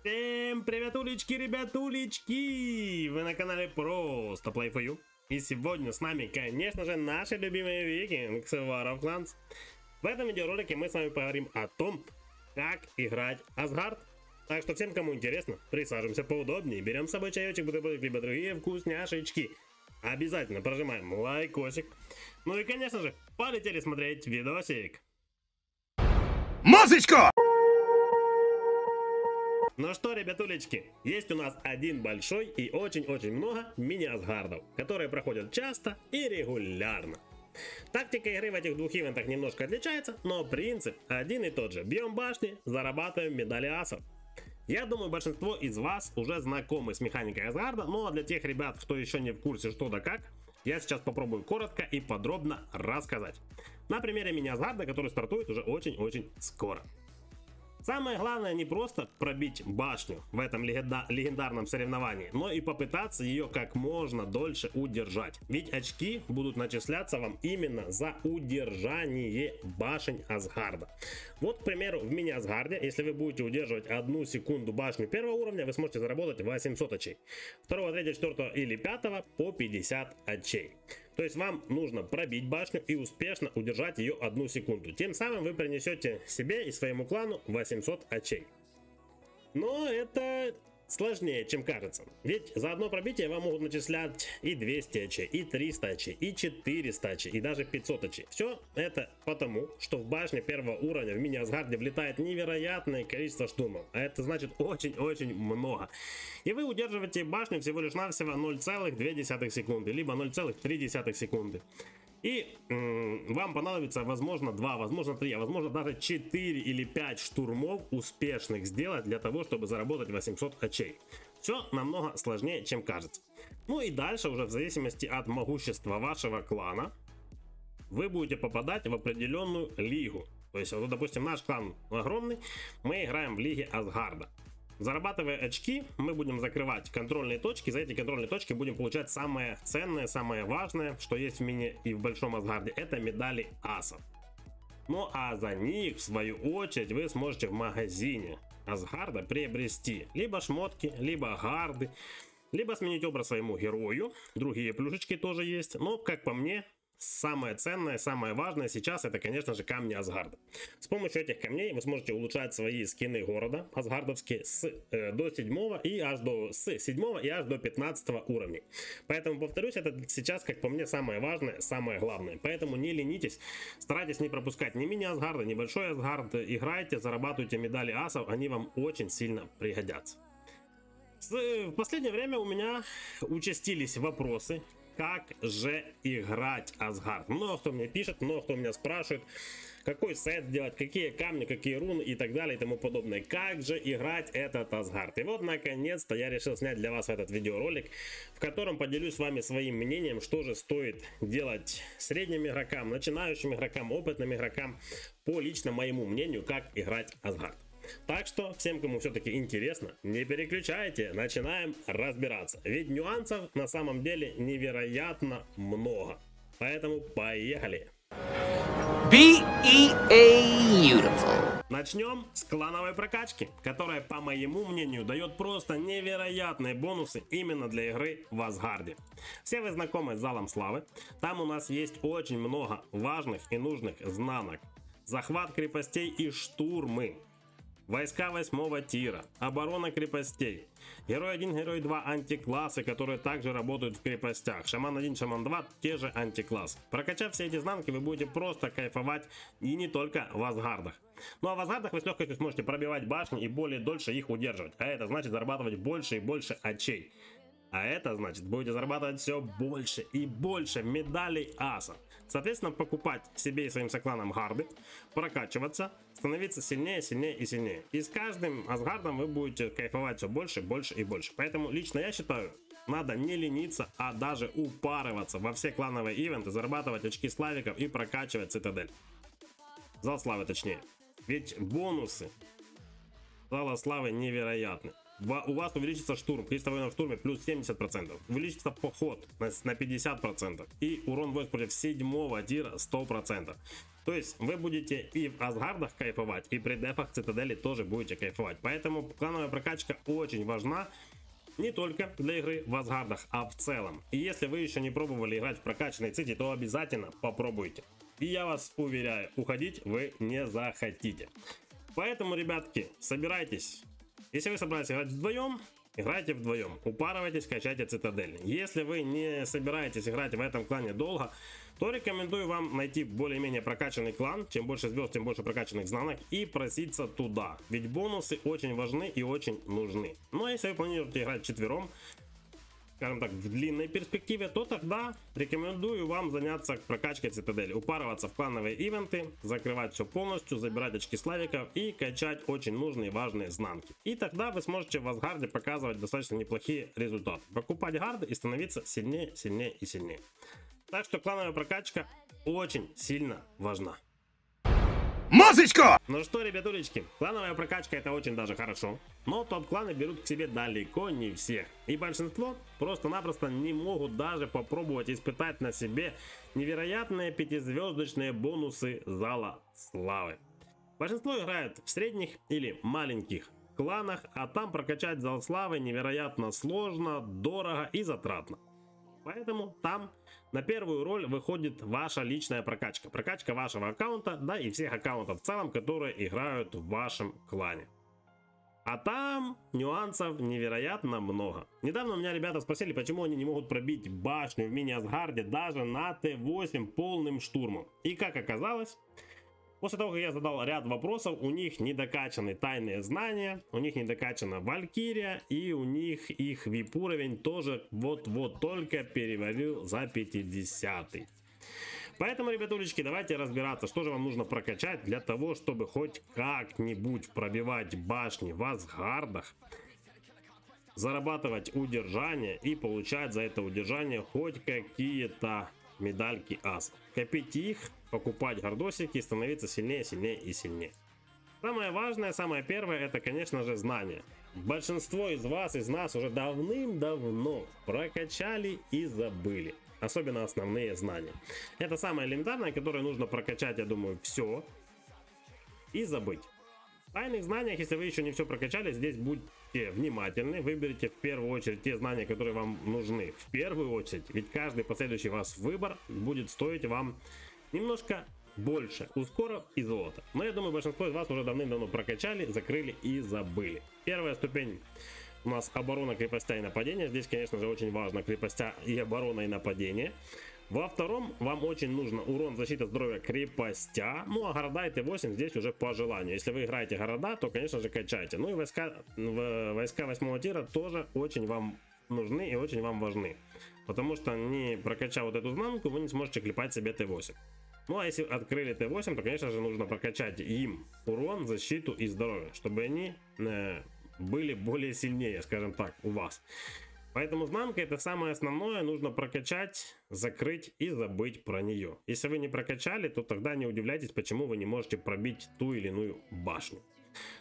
Всем привет, улички, ребятулечки! Вы на канале Просто Play For You. И сегодня с нами, конечно же, наши любимые викинг War of Clans. В этом видеоролике мы с вами поговорим о том, как играть Асгард. Так что всем, кому интересно, присаживаемся поудобнее, берем с собой чаечек, бутербродик, либо другие вкусняшечки. Обязательно прожимаем лайкосик. Ну и, конечно же, полетели смотреть видосик. Музычку! Ну что, ребятулечки, есть у нас один большой и очень-очень много мини-асгардов, которые проходят часто и регулярно. Тактика игры в этих двух ивентах немножко отличается, но принцип один и тот же. Бьем башни, зарабатываем медали асов. Я думаю, большинство из вас уже знакомы с механикой Асгарда, но для тех ребят, кто еще не в курсе что да как, я сейчас попробую коротко и подробно рассказать. На примере мини-Асгарда, который стартует уже очень-очень скоро. Самое главное не просто пробить башню в этом легендарном соревновании, но и попытаться ее как можно дольше удержать. Ведь очки будут начисляться вам именно за удержание башен Асгарда. Вот, к примеру, в мини-Асгарде, если вы будете удерживать 1 секунду башню первого уровня, вы сможете заработать 800 очей. 2, 3, 4 или 5 по 50 очей. То есть вам нужно пробить башню и успешно удержать ее 1 секунду. Тем самым вы принесете себе и своему клану 800 очей. Но это сложнее, чем кажется. Ведь за одно пробитие вам могут начислять и 200 очей, и 300 очей, и 400 очей, и даже 500 очей. Все это потому, что в башне первого уровня в мини-Асгарде влетает невероятное количество штурмов. А это значит очень-очень много. И вы удерживаете башню всего лишь навсего 0,2 секунды, либо 0,3 секунды. И вам понадобится, возможно, 2, возможно, 3, а возможно даже 4 или 5 штурмов успешных сделать для того, чтобы заработать 800 очей. Все намного сложнее, чем кажется. Ну и дальше, уже в зависимости от могущества вашего клана, вы будете попадать в определенную лигу. То есть, вот, допустим, наш клан огромный, мы играем в лиге Асгарда. Зарабатывая очки, мы будем закрывать контрольные точки. За эти контрольные точки будем получать самое ценное, самое важное, что есть в мини и в большом Асгарде. Это медали асов. Ну а за них, в свою очередь, вы сможете в магазине Асгарда приобрести либо шмотки, либо гарды, либо сменить образ своему герою. Другие плюшечки тоже есть. Но, как по мне, самое ценное, самое важное сейчас это, конечно же, камни Асгарда. С помощью этих камней вы сможете улучшать свои скины города асгардовские до 7 и аж до 15 уровней. Поэтому, повторюсь, это сейчас, как по мне, самое важное, самое главное. Поэтому не ленитесь, старайтесь не пропускать ни мини-Асгарда, ни большой Асгард. Играйте, зарабатывайте медали асов, они вам очень сильно пригодятся. В последнее время у меня участились вопросы, как же играть Асгард. Много кто мне пишет, много кто меня спрашивает, какой сет делать, какие камни, какие руны и так далее и тому подобное. Как же играть этот Асгард. И вот, наконец-то, я решил снять для вас этот видеоролик, в котором поделюсь с вами своим мнением, что же стоит делать средним игрокам, начинающим игрокам, опытным игрокам, по лично моему мнению, как играть Асгард. Так что, всем, кому все-таки интересно, не переключайте, начинаем разбираться. Ведь нюансов на самом деле невероятно много. Поэтому поехали! Beautiful. Начнем с клановой прокачки, которая, по моему мнению, дает просто невероятные бонусы именно для игры в Асгарде. Все вы знакомы с Залом Славы. Там у нас есть очень много важных и нужных знанок. Захват крепостей и штурмы. Войска 8 тира, оборона крепостей, Герой 1, Герой 2 антиклассы, которые также работают в крепостях, Шаман 1, Шаман 2 те же антиклассы. Прокачав все эти знанки, вы будете просто кайфовать и не только в Асгардах. Ну а в Асгардах вы с легкостью сможете пробивать башни и более дольше их удерживать, а это значит зарабатывать больше и больше очей. А это значит, будете зарабатывать все больше и больше медалей асов. Соответственно, покупать себе и своим сокланам гарды, прокачиваться, становиться сильнее, сильнее и сильнее. И с каждым асгардом вы будете кайфовать все больше, больше и больше. Поэтому лично я считаю, надо не лениться, а даже упарываться во все клановые ивенты, зарабатывать очки славиков и прокачивать цитадель. Зал славы точнее. Ведь бонусы Зала славы невероятны. У вас увеличится штурм, количество воинов в штурме плюс 70%, увеличится поход на 50% и урон войск против 7 тира 100%. То есть вы будете и в Асгардах кайфовать, и при дефах Цитадели тоже будете кайфовать. Поэтому клановая прокачка очень важна. Не только для игры в Асгардах, а в целом. И если вы еще не пробовали играть в прокачанной цити, то обязательно попробуйте. И я вас уверяю, уходить вы не захотите. Поэтому, ребятки, собирайтесь. Если вы собрались играть вдвоем, играйте вдвоем. Упарывайтесь, качайте Цитадель. Если вы не собираетесь играть в этом клане долго, то рекомендую вам найти более-менее прокачанный клан. Чем больше звезд, тем больше прокачанных знанок. И проситься туда. Ведь бонусы очень важны и очень нужны. Но если вы планируете играть вчетвером, скажем так, в длинной перспективе, то тогда рекомендую вам заняться прокачкой Цитадели. Упарываться в клановые ивенты, закрывать все полностью, забирать очки славиков и качать очень нужные и важные знанки. И тогда вы сможете в Асгарде показывать достаточно неплохие результаты. Покупать гарды и становиться сильнее, сильнее и сильнее. Так что клановая прокачка очень сильно важна. Мазочка! Ну что, ребятулечки, клановая прокачка это очень даже хорошо, но топ-кланы берут к себе далеко не всех. И большинство просто-напросто не могут даже попробовать испытать на себе невероятные 5-звездочные бонусы Зала Славы. Большинство играет в средних или маленьких кланах, а там прокачать Зал Славы невероятно сложно, дорого и затратно. Поэтому там на первую роль выходит ваша личная прокачка. Прокачка вашего аккаунта, да и всех аккаунтов в целом, которые играют в вашем клане. А там нюансов невероятно много. Недавно у меня ребята спросили, почему они не могут пробить башню в мини-Асгарде даже на Т8 полным штурмом. И как оказалось, после того, как я задал ряд вопросов, у них не докачаны тайные знания, у них не докачана Валькирия, и у них их VIP уровень тоже вот-вот только перевалил за 50-й. Поэтому, ребятулечки, давайте разбираться, что же вам нужно прокачать для того, чтобы хоть как-нибудь пробивать башни в Асгардах, зарабатывать удержание и получать за это удержание хоть какие-то медальки аса. Копить их, покупать гардосики и становиться сильнее, сильнее и сильнее. Самое важное, самое первое, это, конечно же, знания. Большинство из вас, из нас уже давным-давно прокачали и забыли. Особенно основные знания. Это самое элементарное, которое нужно прокачать, я думаю, все и забыть. В тайных знаниях, если вы еще не все прокачали, здесь будьте внимательны. Выберите в первую очередь те знания, которые вам нужны. В первую очередь, ведь каждый последующий вас выбор будет стоить вам немножко больше ускоров и золота. Но я думаю, большинство из вас уже давным-давно прокачали, закрыли и забыли. Первая ступень у нас оборона, крепостя и нападение. Здесь, конечно же, очень важно крепостя и оборона и нападение. Во втором вам очень нужно урон, защита, здоровья, крепостя. Ну а города и Т8 здесь уже по желанию. Если вы играете города, то, конечно же, качайте. Ну и войска 8-го тира тоже очень вам нужны и очень вам важны. Потому что, не прокачав вот эту знанку, вы не сможете клепать себе Т8. Ну а если открыли Т8, то, конечно же, нужно прокачать им урон, защиту и здоровье, чтобы они были более сильнее, скажем так, у вас. Поэтому знанка это самое основное, нужно прокачать, закрыть и забыть про нее. Если вы не прокачали, то тогда не удивляйтесь, почему вы не можете пробить ту или иную башню.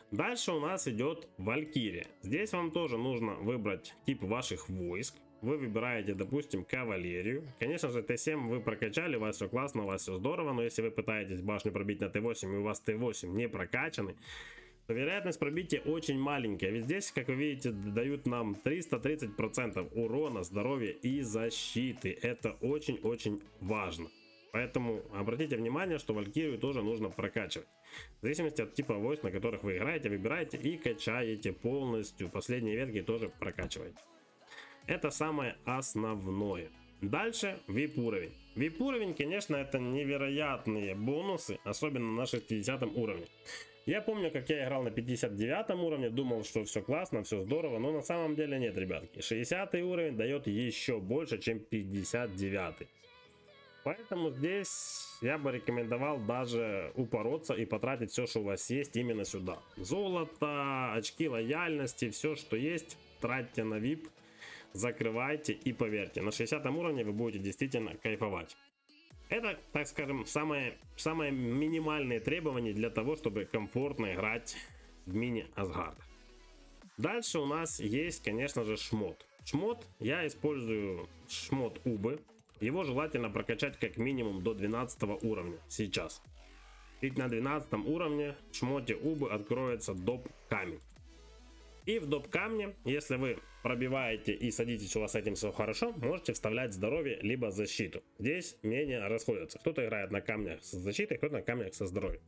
Дальше у нас идет Валькирия. Здесь вам тоже нужно выбрать тип ваших войск. Вы выбираете, допустим, кавалерию. Конечно же, Т7 вы прокачали, у вас все классно, у вас все здорово, но если вы пытаетесь башню пробить на Т8 и у вас Т8 не прокачаны, то вероятность пробития очень маленькая. Ведь здесь, как вы видите, дают нам 330% урона, здоровья и защиты. Это очень-очень важно. Поэтому обратите внимание, что Валькирию тоже нужно прокачивать. В зависимости от типа войск, на которых вы играете, выбираете и качаете полностью. Последние ветки тоже прокачиваете. Это самое основное. Дальше VIP уровень. VIP уровень, конечно, это невероятные бонусы, особенно на 60 уровне. Я помню, как я играл на 59 уровне, думал, что все классно, все здорово, но на самом деле нет, ребятки. 60 уровень дает еще больше, чем 59. Поэтому здесь я бы рекомендовал даже упороться и потратить все, что у вас есть, именно сюда. Золото, очки лояльности, все, что есть, тратьте на VIP, закрывайте и поверьте, на 60 уровне вы будете действительно кайфовать. Это, так скажем, самые минимальные требования для того, чтобы комфортно играть в мини-Асгардах. Дальше у нас есть, конечно же, шмот. Шмот, я использую шмот Убы. Его желательно прокачать как минимум до 12 уровня сейчас. Ведь на 12 уровне в шмоте Убы откроется доп камень. И в доп камне, если вы пробиваете и садитесь, у вас с этим все хорошо, можете вставлять здоровье либо защиту. Здесь мнения расходятся. Кто-то играет на камнях с защитой, кто-то на камнях со здоровьем.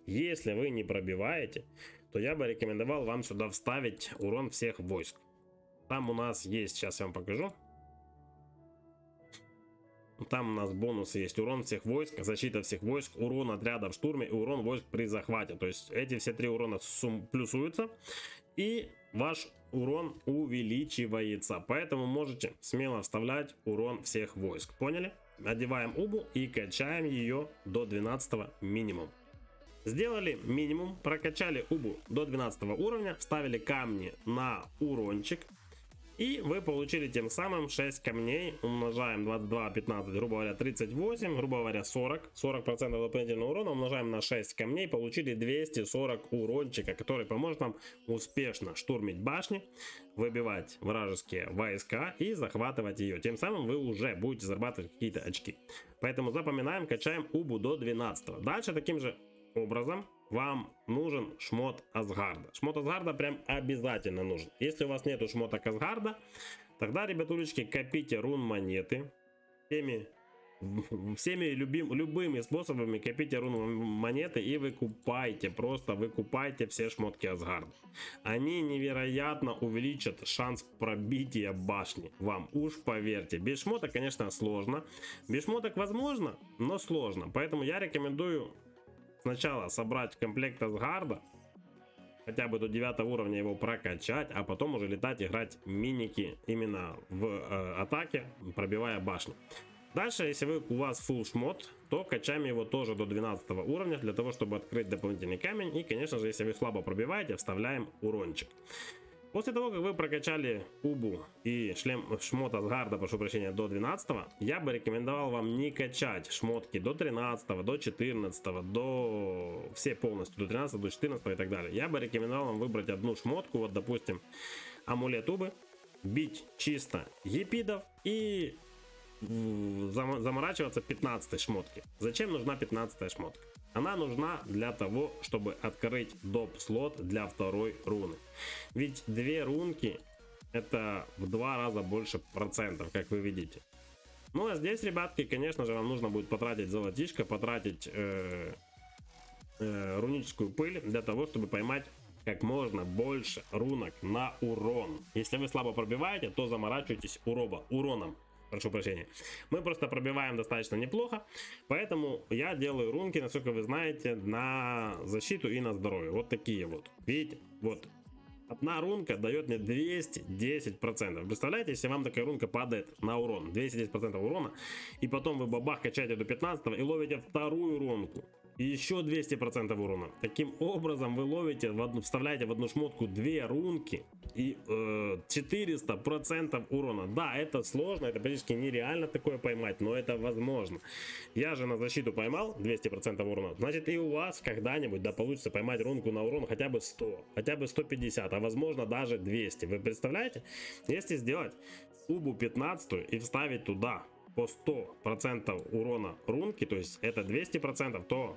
Если вы не пробиваете, то я бы рекомендовал вам сюда вставить урон всех войск. Там у нас есть, сейчас я вам покажу. Там у нас бонусы есть: урон всех войск, защита всех войск, урон отряда в штурме и урон войск при захвате. То есть эти все три урона плюсуются, и ваш урон увеличивается. Поэтому можете смело вставлять урон всех войск. Поняли? Одеваем Убу и качаем ее до 12 минимум. Сделали минимум, прокачали Убу до 12 уровня, вставили камни на урончик. И вы получили тем самым 6 камней, умножаем 22, 15, грубо говоря 38, грубо говоря 40% дополнительного урона умножаем на 6 камней, получили 240 урончика, который поможет вам успешно штурмить башни, выбивать вражеские войска и захватывать ее. Тем самым вы уже будете зарабатывать какие-то очки. Поэтому запоминаем, качаем Убу до 12. Дальше таким же образом вам нужен шмот Асгарда. Шмот Асгарда прям обязательно нужен. Если у вас нету шмота Асгарда, тогда, ребятулечки, копите рун монеты. Всеми любыми способами копите рун монеты и выкупайте. Просто выкупайте все шмотки Асгарда. Они невероятно увеличат шанс пробития башни. Вам уж поверьте. Без шмоток, конечно, сложно. Без шмоток возможно, но сложно. Поэтому я рекомендую сначала собрать комплект Асгарда, хотя бы до 9 уровня его прокачать, а потом уже летать, играть миники именно в атаке, пробивая башню. Дальше, если у вас full шмот, то качаем его тоже до 12 уровня, для того, чтобы открыть дополнительный камень. И, конечно же, если вы слабо пробиваете, вставляем урончик. После того, как вы прокачали Убу и шмот Асгарда, прошу прощения, до 12, я бы рекомендовал вам не качать шмотки до 13, до 14, до все полностью, до 13, до 14 и так далее. Я бы рекомендовал вам выбрать одну шмотку, вот допустим, амулет Убы, бить чисто епидов и заморачиваться 15 шмотки. Зачем нужна 15 шмотка? Она нужна для того, чтобы открыть доп слот для второй руны. Ведь 2 рунки это в 2 раза больше процентов, как вы видите. Ну а здесь, ребятки, конечно же, вам нужно будет потратить золотишко, потратить руническую пыль для того, чтобы поймать как можно больше рунок на урон. Если вы слабо пробиваете, то заморачивайтесь уроном. Прошу прощения. Мы просто пробиваем достаточно неплохо, поэтому я делаю рунки, насколько вы знаете, на защиту и на здоровье. Вот такие вот. Видите? Вот. Одна рунка дает мне 210%. Представляете, если вам такая рунка падает на урон, 210% урона, и потом вы бабах качаете до 15 и ловите вторую рунку. И еще 200% урона. Таким образом вы ловите, вставляете в одну шмотку 2 рунки и 400% урона. Да, это сложно, это практически нереально такое поймать, но это возможно. Я же на защиту поймал 200% урона. Значит, и у вас когда-нибудь да получится поймать рунку на урон хотя бы 100, хотя бы 150, а возможно даже 200. Вы представляете? Если сделать Убу 15 и вставить туда по 100% урона рунки, то есть это 200%, то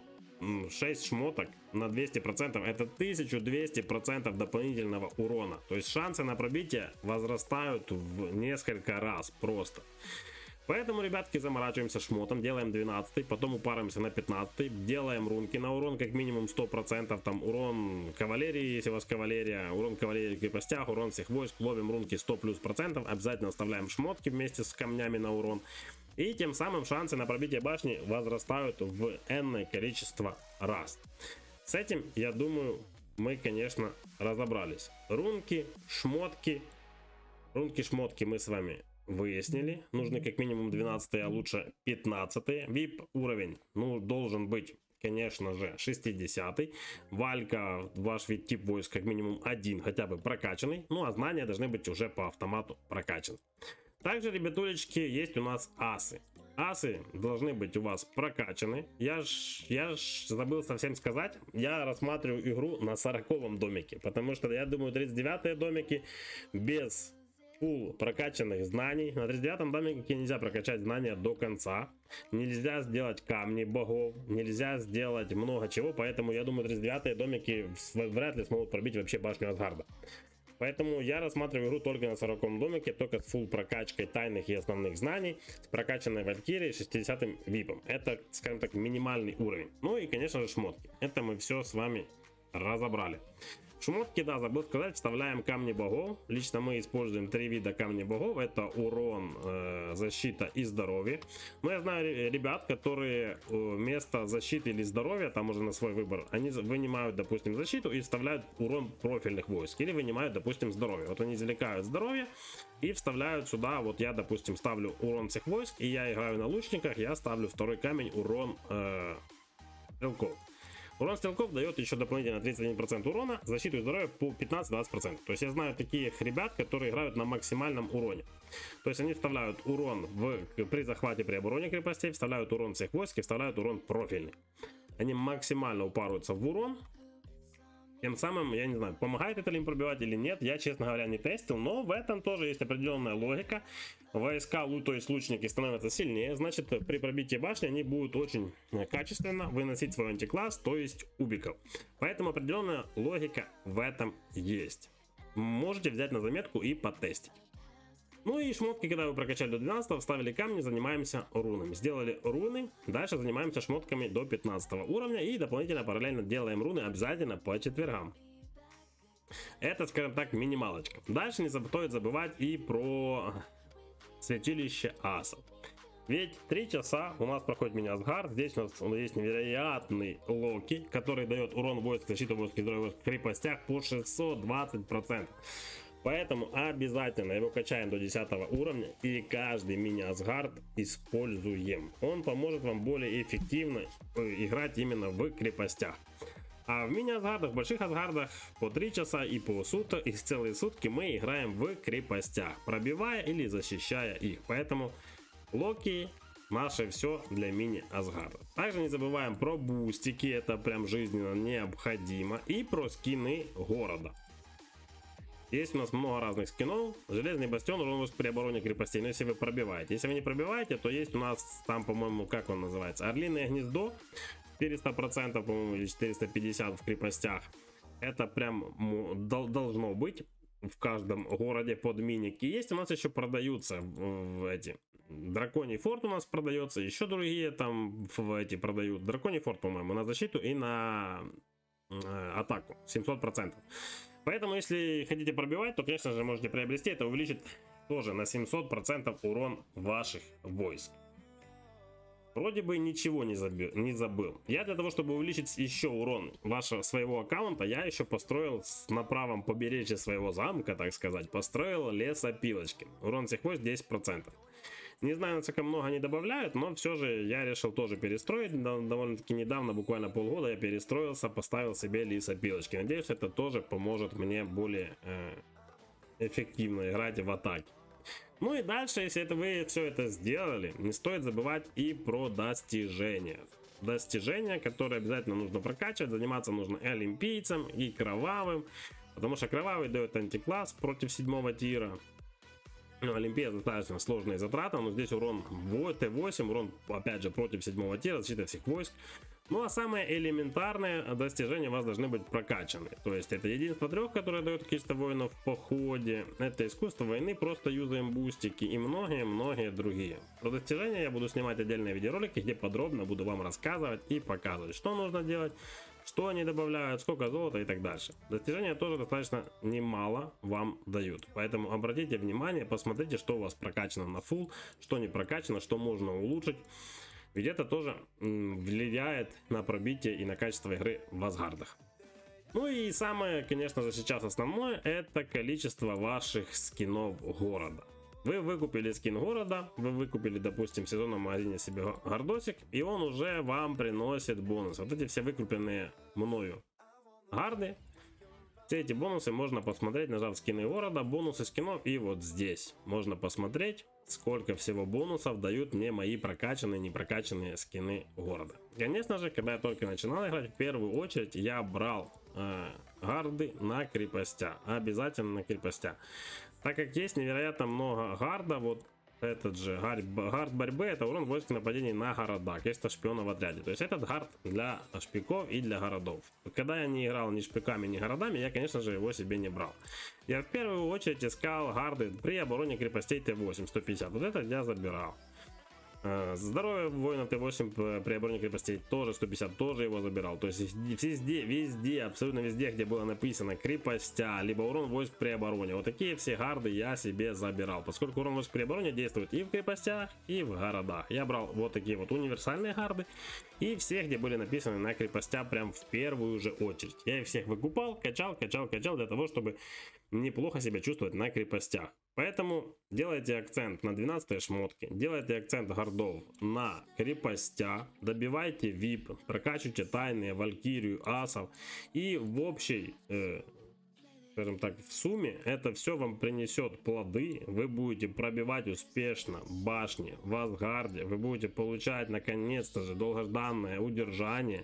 6 шмоток на 200% это 1200% дополнительного урона. То есть шансы на пробитие возрастают в несколько раз просто. Поэтому, ребятки, заморачиваемся шмотом, делаем 12, потом упаримся на 15, делаем рунки на урон как минимум 100%, там урон кавалерии, если у вас кавалерия, урон кавалерии в крепостях, урон всех войск, ловим рунки 100+%, обязательно оставляем шмотки вместе с камнями на урон. И тем самым шансы на пробитие башни возрастают в энное количество раз. С этим, я думаю, мы, конечно, разобрались. Рунки, шмотки мы с вами выяснили. Нужны как минимум 12, а лучше 15. VIP уровень, ну, должен быть, конечно же, 60. Валька, ваш вид тип войск как минимум 1 хотя бы прокачанный. Ну а знания должны быть уже по автомату прокачаны. Также, ребятулечки, есть у нас асы. Асы должны быть у вас прокачаны. Я ж забыл совсем сказать, я рассматриваю игру на 40-м домике, потому что я думаю 39-е домики без пул прокачанных знаний. На 39-м домике нельзя прокачать знания до конца. Нельзя сделать камни богов. Нельзя сделать много чего. Поэтому я думаю, 39-е домики вряд ли смогут пробить вообще башню Асгарда. Поэтому я рассматриваю игру только на 40-м домике, только с фулл прокачкой тайных и основных знаний, с прокачанной Валькирией, 60-м випом. Это, скажем так, минимальный уровень. Ну и, конечно же, шмотки. Это мы все с вами разобрали. Шмотки, да, забыл сказать, вставляем камни богов. Лично мы используем 3 вида камней богов. Это урон, защита и здоровье. Но я знаю ребят, которые вместо защиты или здоровья, там уже на свой выбор, они вынимают, допустим, защиту и вставляют урон профильных войск. Или вынимают, допустим, здоровье. Вот они извлекают здоровье и вставляют сюда, вот я, допустим, ставлю урон всех войск, и я играю на лучниках, я ставлю второй камень урон стрелков. Урон стрелков дает еще дополнительно 31% урона, защиту и здоровье по 15-20%. То есть я знаю таких ребят, которые играют на максимальном уроне. То есть они вставляют урон при захвате, при обороне крепостей, вставляют урон всех войск и вставляют урон профильный. Они максимально упарываются в урон. Тем самым, я не знаю, помогает это ли им пробивать или нет, я, честно говоря, не тестил, но в этом тоже есть определенная логика. Войска, то есть лучники, становятся сильнее, значит, при пробитии башни они будут очень качественно выносить свой антикласс, то есть убиков. Поэтому определенная логика в этом есть. Можете взять на заметку и потестить. Ну и шмотки, когда вы прокачали до 12, вставили камни, занимаемся рунами. Сделали руны, дальше занимаемся шмотками до 15 уровня и дополнительно параллельно делаем руны обязательно по четвергам. Это, скажем так, минималочка. Дальше не стоит забывать и про святилище асов. Ведь 3 часа у нас проходит мини-Асгард. Здесь у нас есть невероятный Локи, который дает урон войск, защиту войск и здоровье войск в крепостях по 620%. Поэтому обязательно его качаем до 10 уровня и каждый мини-Асгард используем. Он поможет вам более эффективно играть именно в крепостях. А в мини-Асгардах, в больших Асгардах по 3 часа и по сутки, и целые сутки мы играем в крепостях, пробивая или защищая их. Поэтому Локи наше все для мини-Асгарда. Также не забываем про бустики, это прям жизненно необходимо. И про скины города. Есть у нас много разных скинов. Железный бастион, урон при обороне крепостей. Но если вы пробиваете. Если вы не пробиваете, то есть у нас там, по-моему, как он называется? Орлиное гнездо. 400%, по-моему, или 450 в крепостях. Это прям должно быть в каждом городе под миник. И есть у нас еще продаются в эти. Драконий форт у нас продается. Еще другие там в эти продают. Драконий форт, по-моему, на защиту и на атаку. 700%. Поэтому, если хотите пробивать, то, конечно же, можете приобрести. Это увеличит тоже на 700% урон ваших войск. Вроде бы ничего не забыл. Я для того, чтобы увеличить еще урон своего аккаунта, я еще построил на правом побережье своего замка, так сказать, построил лесопилочки. Урон всех войск 10%. Не знаю, насколько много они добавляют, но все же я решил тоже перестроить. Довольно-таки недавно, буквально полгода, я перестроился, поставил себе лесопилочки. Надеюсь, это тоже поможет мне более эффективно играть в атаке. Ну и дальше, если вы все это сделали, не стоит забывать и про достижения. Достижения, которые обязательно нужно прокачивать, заниматься нужно и олимпийцем, и кровавым. Потому что кровавый дает антикласс против 7 тира. Олимпия достаточно сложная затрата, но здесь урон Т8, урон опять же против 7 тира, защита всех войск. Ну а самые элементарные достижения у вас должны быть прокачаны. То есть это единство 3, которое дает количество воинов в походе, это искусство войны, просто юзаем бустики и многие-многие другие. Про достижения я буду снимать отдельные видеоролики, где подробно буду вам рассказывать и показывать, что нужно делать, что они добавляют, сколько золота и так дальше. Достижения тоже достаточно немало вам дают. Поэтому обратите внимание, посмотрите, что у вас прокачано на фулл, что не прокачано, что можно улучшить. Ведь это тоже влияет на пробитие и на качество игры в Асгардах. Ну и самое, конечно же, сейчас основное, это количество ваших скинов города. Вы выкупили скин города, вы выкупили, допустим, в сезонном магазине себе гардосик, и он уже вам приносит бонус. Вот эти все выкупленные мною гарды, все эти бонусы можно посмотреть, нажав скины города, бонусы скинов, и вот здесь можно посмотреть, сколько всего бонусов дают мне мои прокачанные, не прокачанные скины города. Конечно же, когда я только начинал играть, в первую очередь я брал гарды на крепостя. Обязательно на крепостя. Так как есть невероятно много гарда, вот этот же гард борьбы, это урон войск нападений на города, если шпиона в отряде. То есть этот гард для шпиков и для городов. Когда я не играл ни шпиками, ни городами, я, конечно же, его себе не брал. Я в первую очередь искал гарды при обороне крепостей Т8 150. Вот это я забирал. Здоровье воинов Т8 при обороне крепостей тоже 150, тоже его забирал. То есть везде, абсолютно везде, где было написано крепостя, либо урон войск при обороне. Вот такие все гарды я себе забирал. Поскольку урон войск при обороне действует и в крепостях, и в городах. Я брал вот такие вот универсальные гарды. И все, где были написаны на крепостя прям в первую же очередь. Я их всех выкупал, качал для того, чтобы неплохо себя чувствовать на крепостях. Поэтому делайте акцент на 12 шмотки, делайте акцент гардов на крепостях, добивайте VIP, прокачивайте тайные, валькирию, асов. И в общей, скажем так, в сумме это все вам принесет плоды. Вы будете пробивать успешно башни в Асгарде, вы будете получать наконец-то же долгожданное удержание,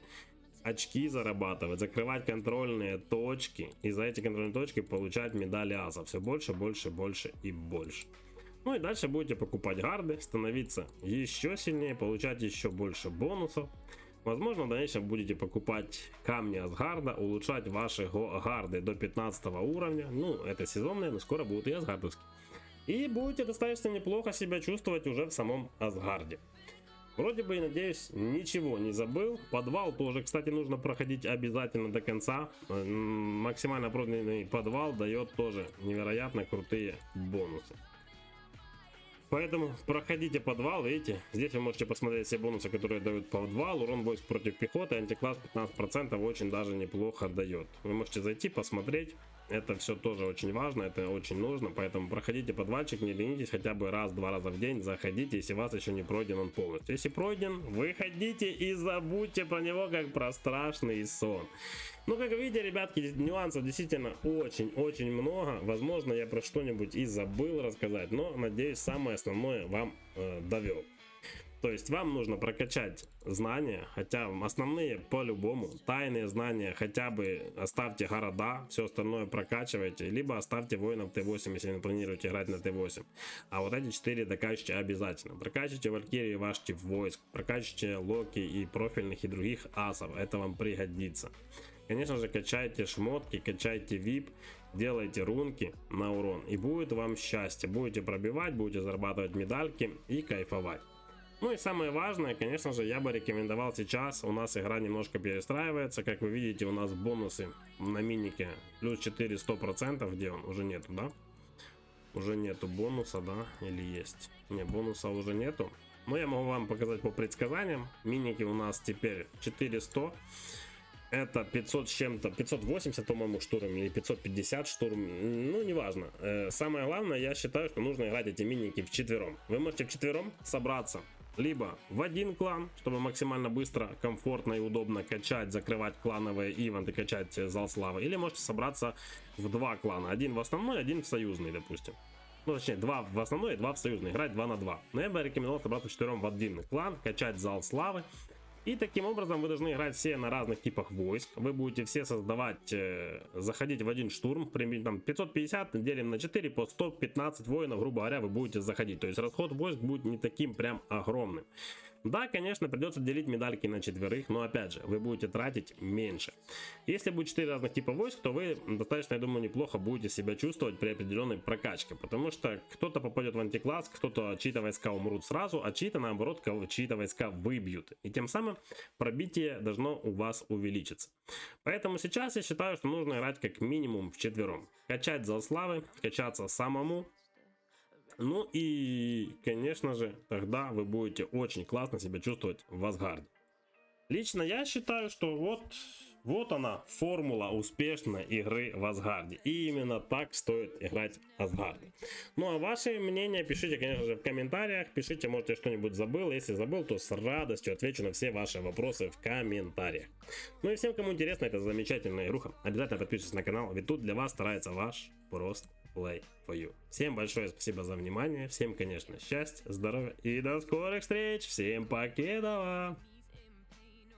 очки зарабатывать, закрывать контрольные точки, и за эти контрольные точки получать медали аса. Все больше, больше, больше и больше. Ну и дальше будете покупать гарды, становиться еще сильнее, получать еще больше бонусов. Возможно, в дальнейшем будете покупать камни Асгарда, улучшать ваши гарды до 15 уровня. Ну, это сезонные, но скоро будут и асгардовские. И будете достаточно неплохо себя чувствовать уже в самом Асгарде. Вроде бы, надеюсь, ничего не забыл. Подвал тоже, кстати, нужно проходить обязательно до конца. Максимально пройденный подвал дает тоже невероятно крутые бонусы. Поэтому проходите подвал, видите, здесь вы можете посмотреть все бонусы, которые дают подвал. Урон войск против пехоты, антикласс 15% очень даже неплохо дает. Вы можете зайти, посмотреть. Это все тоже очень важно, это очень нужно, поэтому проходите подвальчик, не ленитесь, хотя бы раз-два раза в день заходите, если у вас еще не пройден он полностью. Если пройден, выходите и забудьте про него как про страшный сон. Ну, как видите, ребятки, нюансов действительно очень-очень много. Возможно, я про что-нибудь и забыл рассказать, но, надеюсь, самое основное вам довел. То есть вам нужно прокачать знания, хотя основные по-любому, тайные знания, хотя бы оставьте города, все остальное прокачивайте, либо оставьте воинов Т8, если вы планируете играть на Т8. А вот эти 4 докачивайте обязательно. Прокачивайте валькирии, ваш тип войск, прокачивайте локи и профильных и других асов, это вам пригодится. Конечно же, качайте шмотки, качайте VIP, делайте рунки на урон, и будет вам счастье. Будете пробивать, будете зарабатывать медальки и кайфовать. Ну и самое важное, конечно же, я бы рекомендовал сейчас, у нас игра немножко перестраивается, как вы видите, у нас бонусы на минике плюс 4 100%, где он? Уже нету, да? Уже нету бонуса, да? Или есть? Не, бонуса уже нету. Но я могу вам показать по предсказаниям, миники у нас теперь 400. Это 500 с чем-то, 580, по-моему, штурм или 550 штурм, ну, неважно. Самое главное, я считаю, что нужно играть эти миники вчетвером. Вы можете вчетвером собраться либо в один клан, чтобы максимально быстро, комфортно и удобно качать, закрывать клановые ивенты, качать зал славы. Или можете собраться в два клана. Один в основной, один в союзный, допустим. Ну, точнее, два в основной и два в союзный. Играть 2 на 2. Но я бы рекомендовал собраться вчетвером в один клан, качать зал славы. И таким образом вы должны играть все на разных типах войск. Вы будете все создавать, заходить в один штурм. Примерно там 550 делим на 4, по 115 воинов, грубо говоря, вы будете заходить. То есть расход войск будет не таким прям огромным. Да, конечно, придется делить медальки на четверых, но опять же, вы будете тратить меньше. Если будет 4 разных типа войск, то вы достаточно, я думаю, неплохо будете себя чувствовать при определенной прокачке. Потому что кто-то попадет в антикласс, кто-то чьи-то войска умрут сразу, а чьи-то, наоборот, чьи-то войска выбьют. И тем самым пробитие должно у вас увеличиться. Поэтому сейчас я считаю, что нужно играть как минимум вчетвером. Качать зал славы, качаться самому. Ну и, конечно же, тогда вы будете очень классно себя чувствовать в Асгарде. Лично я считаю, что вот она, формула успешной игры в Асгарде. И именно так стоит играть в Асгарде. Ну а ваши мнения пишите, конечно же, в комментариях. Пишите, может, я что-нибудь забыл. Если забыл, то с радостью отвечу на все ваши вопросы в комментариях. Ну и всем, кому интересна эта замечательная игруха, обязательно подписывайтесь на канал, ведь тут для вас старается ваш Просто Play for You. Всем большое спасибо за внимание. Всем, конечно, счастья, здоровья и до скорых встреч. Всем покедова!